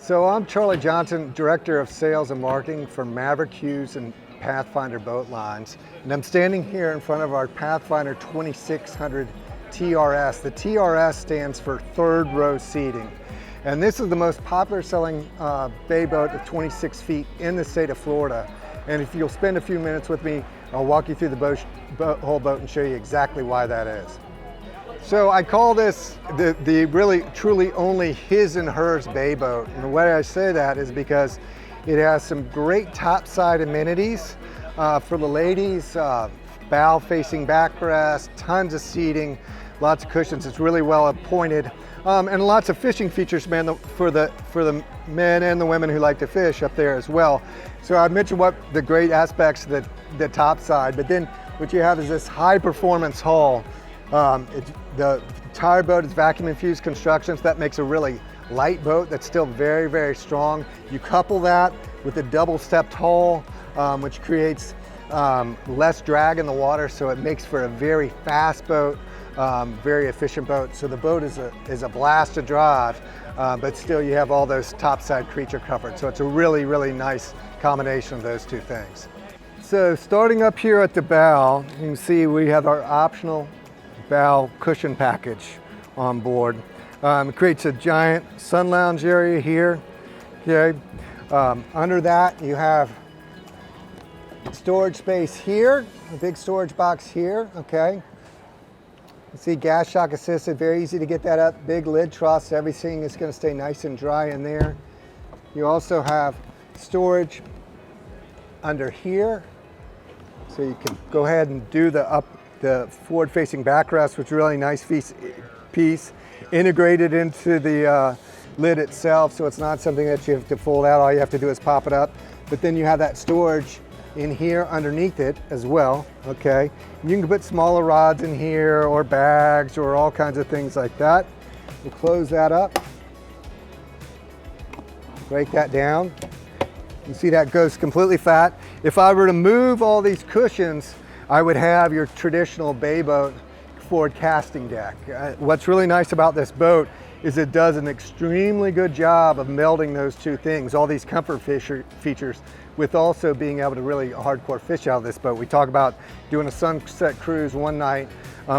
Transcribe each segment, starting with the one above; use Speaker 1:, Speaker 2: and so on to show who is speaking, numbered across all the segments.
Speaker 1: So I'm Charlie Johnson, Director of Sales and Marketing for Maverick Hughes and Pathfinder Boat Lines. And I'm standing here in front of our Pathfinder 2600 TRS. The TRS stands for third row seating. And this is the most popular selling bay boat of 26 feet in the state of Florida. And if you'll spend a few minutes with me, I'll walk you through the whole boat and show you exactly why that is. So I call this the really truly only his and hers bay boat. And the way I say that is because it has some great topside amenities for the ladies, bow facing backrest, tons of seating, lots of cushions. It's really well appointed, and lots of fishing features for the men and the women who like to fish up there as well. So I mentioned what the great aspects of the top side, but then what you have is this high performance hull. The entire boat is vacuum infused construction, so that makes a really light boat that's still very, very strong. You couple that with a double stepped hull, which creates less drag in the water, so it makes for a very fast boat, very efficient boat. So the boat is a blast to drive, but still you have all those topside creature comforts. So it's a really, really nice combination of those two things. So starting up here at the bow, you can see we have our optional bow cushion package on board. It creates a giant sun lounge area here. Okay. Under that you have storage space here, a big storage box here. Okay. You see gas shock assisted, very easy to get that up. Big lid truss, everything is going to stay nice and dry in there. You also have storage under here, so you can go ahead and do the forward-facing backrest, which is a really nice piece, integrated into the lid itself, so it's not something that you have to fold out. All you have to do is pop it up. But then you have that storage in here underneath it as well, okay? You can put smaller rods in here, or bags, or all kinds of things like that. We'll close that up, break that down. You see that goes completely flat. If I were to move all these cushions, I would have your traditional bay boat forward casting deck. What's really nice about this boat is it does an extremely good job of melding those two things, all these comfort features, with also being able to really hardcore fish out of this boat. We talk about doing a sunset cruise one night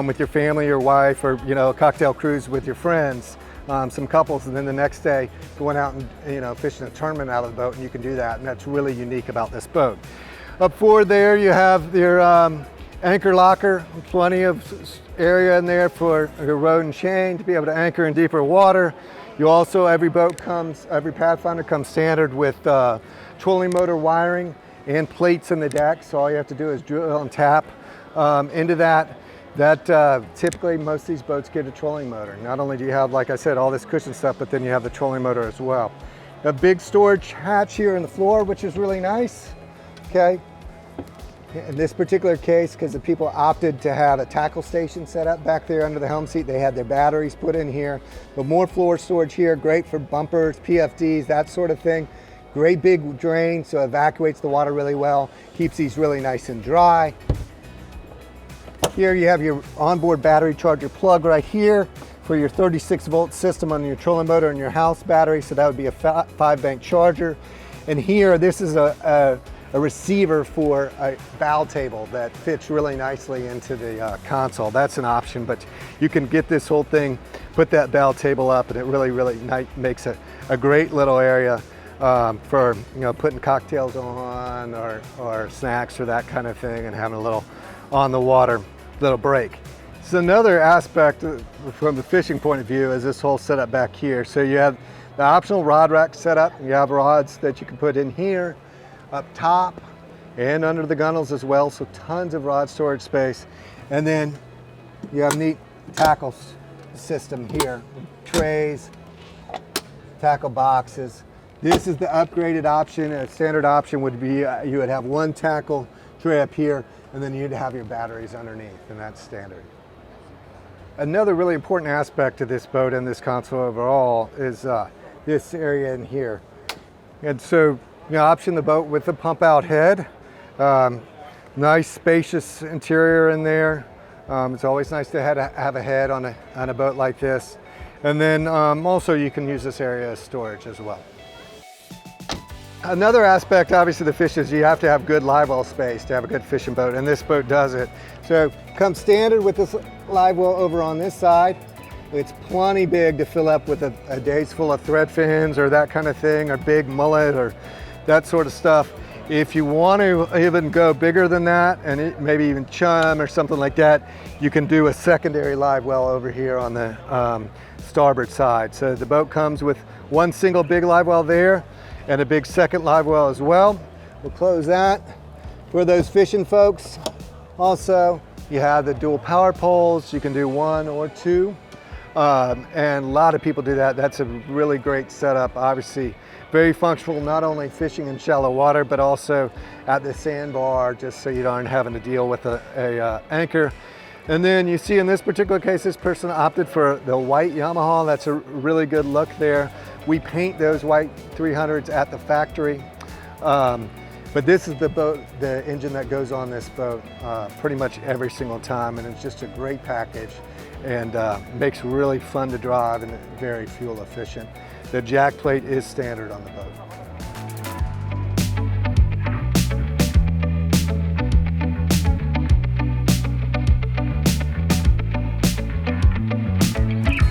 Speaker 1: with your family, your wife, or a cocktail cruise with your friends, some couples, and then the next day going out and fishing a tournament out of the boat, and you can do that, and that's really unique about this boat. Up forward there you have your anchor locker, plenty of area in there for your rod and chain to be able to anchor in deeper water. You also, every Pathfinder comes standard with trolling motor wiring and plates in the deck, so all you have to do is drill and tap into that. Typically most of these boats get a trolling motor. Not only do you have, like I said, all this cushion stuff, but then you have the trolling motor as well. A big storage hatch here in the floor, which is really nice. Okay. In this particular case, because the people opted to have a tackle station set up back there under the helm seat, they had their batteries put in here. But more floor storage here, great for bumpers, PFDs, that sort of thing. Great big drain, so it evacuates the water really well, keeps these really nice and dry. Here you have your onboard battery charger plug right here for your 36-volt system on your trolling motor and your house battery, so that would be a 5-bank charger. And here, this is a receiver for a bow table that fits really nicely into the console. That's an option, but you can get this whole thing, put that bow table up, and it really, really makes a great little area for putting cocktails on or snacks or that kind of thing, and having a little on the water little break. So another aspect from the fishing point of view is this whole setup back here. So you have the optional rod rack setup. You have rods that you can put in here, up top, and under the gunnels as well. So tons of rod storage space. And then you have neat tackle system here, trays, tackle boxes. This is the upgraded option. A standard option would be you would have one tackle tray up here, and then you'd have your batteries underneath, and that's standard. Another really important aspect of this boat and this console overall is this area in here. And so option the boat with the pump out head. Nice spacious interior in there. It's always nice to have a head on a boat like this. And then also you can use this area as storage as well. Another aspect, obviously, the fish is you have to have good live well space to have a good fishing boat, and this boat does it. So come standard with this live well over on this side. It's plenty big to fill up with a day's full of thread fins or that kind of thing, or big mullet or that sort of stuff. If you want to even go bigger than that, and maybe even chum or something like that, you can do a secondary live well over here on the starboard side. So the boat comes with one single big live well there and a big second live well as well. We'll close that. For those fishing folks, also, you have the dual power poles. You can do one or two. And a lot of people do that. That's a really great setup. Obviously, very functional, not only fishing in shallow water, but also at the sandbar, just so you aren't having to deal with a anchor. And then you see in this particular case, this person opted for the white Yamaha. That's a really good look there. We paint those white 300s at the factory. But this is the boat, the engine that goes on this boat pretty much every single time, and it's just a great package and makes really fun to drive and very fuel efficient. The jack plate is standard on the boat.